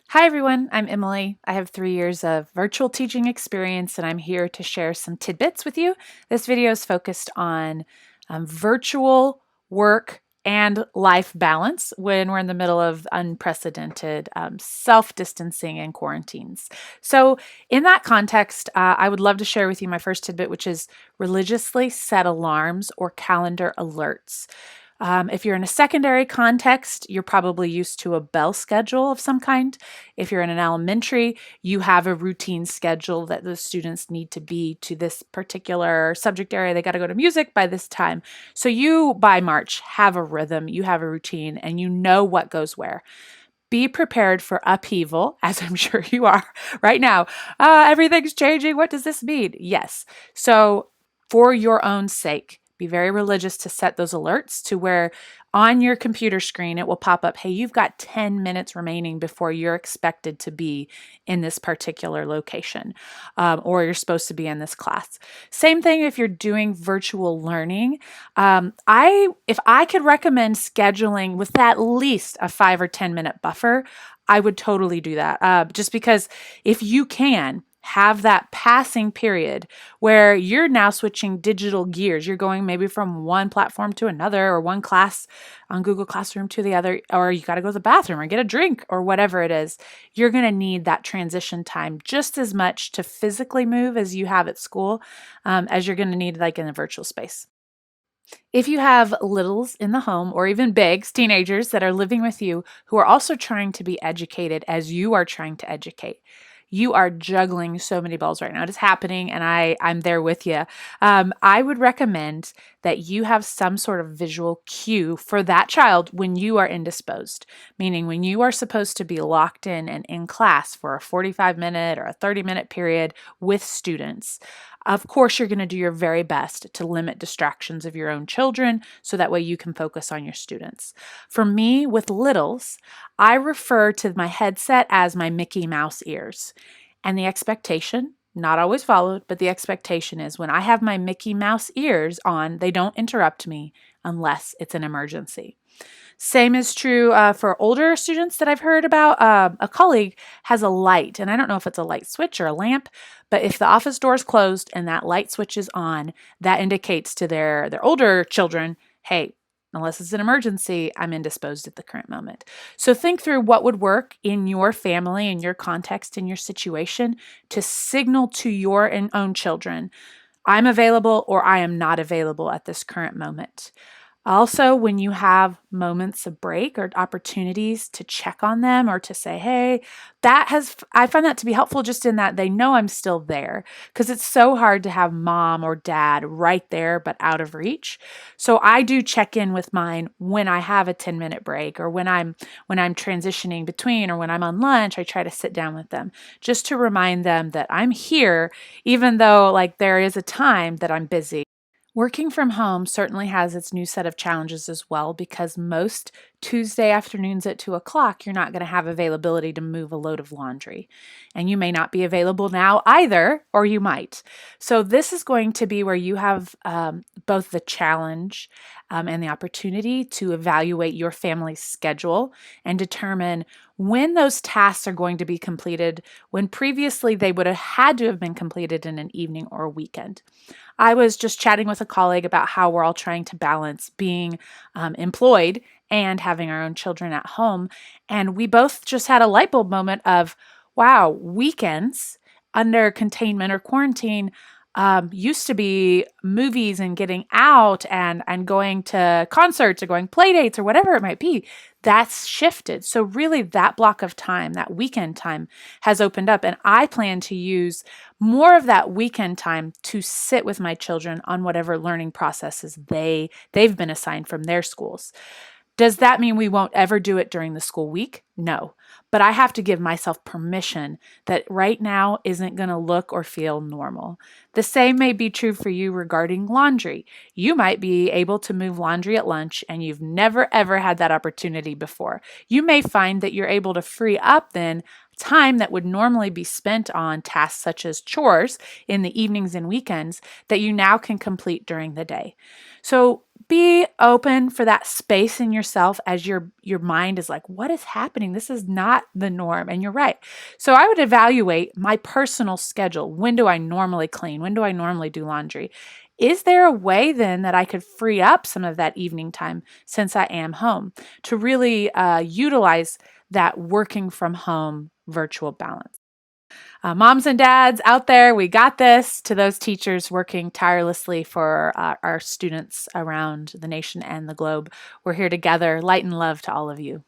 Hi, everyone. I'm Emily. I have 3 years of virtual teaching experience, and I'm here to share some tidbits with you. This video is focused on virtual work and life balance when we're in the middle of unprecedented self distancing and quarantines. So, in that context, I would love to share with you my first tidbit, which is religiously set alarms or calendar alerts. If you're in a secondary context, you're probably used to a bell schedule of some kind. If you're in an elementary, you have a routine schedule that the students need to be to this particular subject area. They got to go to music by this time. So you, by March, have a rhythm, you have a routine, and you know what goes where. Be prepared for upheaval, as I'm sure you are right now. Everything's changing. What does this mean? Yes. So, for your own sake, be very religious to set those alerts to where on your computer screen it will pop up, hey, you've got 10 minutes remaining before you're expected to be in this particular location, or you're supposed to be in this class. Same thing if you're doing virtual learning. If I could recommend scheduling with at least a 5 or 10 minute buffer, I would totally do that. Just because if you can have that passing period where you're now switching digital gears, you're going maybe from one platform to another, or one class on Google Classroom to the other, or you got to go to the bathroom or get a drink or whatever it is, you're going to need that transition time just as much to physically move as you have at school, as you're going to need like in a virtual space. If you have littles in the home or even bigs, teenagers that are living with you who are also trying to be educated as you are trying to educate, you are juggling so many balls right now. It is happening, and I'm there with you. I would recommend that you have some sort of visual cue for that child when you are indisposed, meaning when you are supposed to be locked in and in class for a 45-minute or a 30-minute period with students. Of course, you're going to do your very best to limit distractions of your own children so that way you can focus on your students. For me, with littles, I refer to my headset as my Mickey Mouse ears. And the expectation, not always followed, but the expectation is when I have my Mickey Mouse ears on, they don't interrupt me unless it's an emergency. Same is true for older students that I've heard about. A colleague has a light, and I don't know if it's a light switch or a lamp, but if the office door is closed and that light switch is on, that indicates to their older children, hey, unless it's an emergency, I'm indisposed at the current moment. So think through what would work in your family, in your context, in your situation to signal to your own children, I'm available or I am not available at this current moment. Also, when you have moments of break or opportunities to check on them or to say, hey, I find that to be helpful just in that they know I'm still there because it's so hard to have mom or dad right there but out of reach. So I do check in with mine when I have a 10-minute break or when I'm transitioning between or when I'm on lunch, I try to sit down with them just to remind them that I'm here, even though like there is a time that I'm busy. Working from home certainly has its new set of challenges as well because most Tuesday afternoons at 2 o'clock, you're not going to have availability to move a load of laundry. And you may not be available now either, or you might. So, this is going to be where you have both the challenge and the opportunity to evaluate your family's schedule and determine when those tasks are going to be completed when previously they would have had to have been completed in an evening or a weekend. I was just chatting with a colleague about how we're all trying to balance being employed and having our own children at home. And we both just had a light bulb moment of, wow, weekends under containment or quarantine used to be movies and getting out and going to concerts or going play dates or whatever it might be. That's shifted. So really that block of time, that weekend time has opened up. And I plan to use more of that weekend time to sit with my children on whatever learning processes they've been assigned from their schools. Does that mean we won't ever do it during the school week? No. But I have to give myself permission that right now isn't going to look or feel normal. The same may be true for you regarding laundry. You might be able to move laundry at lunch and you've never ever had that opportunity before. You may find that you're able to free up then time that would normally be spent on tasks such as chores in the evenings and weekends that you now can complete during the day. So be open for that space in yourself as your mind is like, what is happening happening. This is not the norm. And you're right. So I would evaluate my personal schedule. When do I normally clean? When do I normally do laundry? Is there a way then that I could free up some of that evening time since I am home to really utilize that working from home virtual balance? Moms and dads out there, we got this. To those teachers working tirelessly for our students around the nation and the globe, we're here together. Light and love to all of you.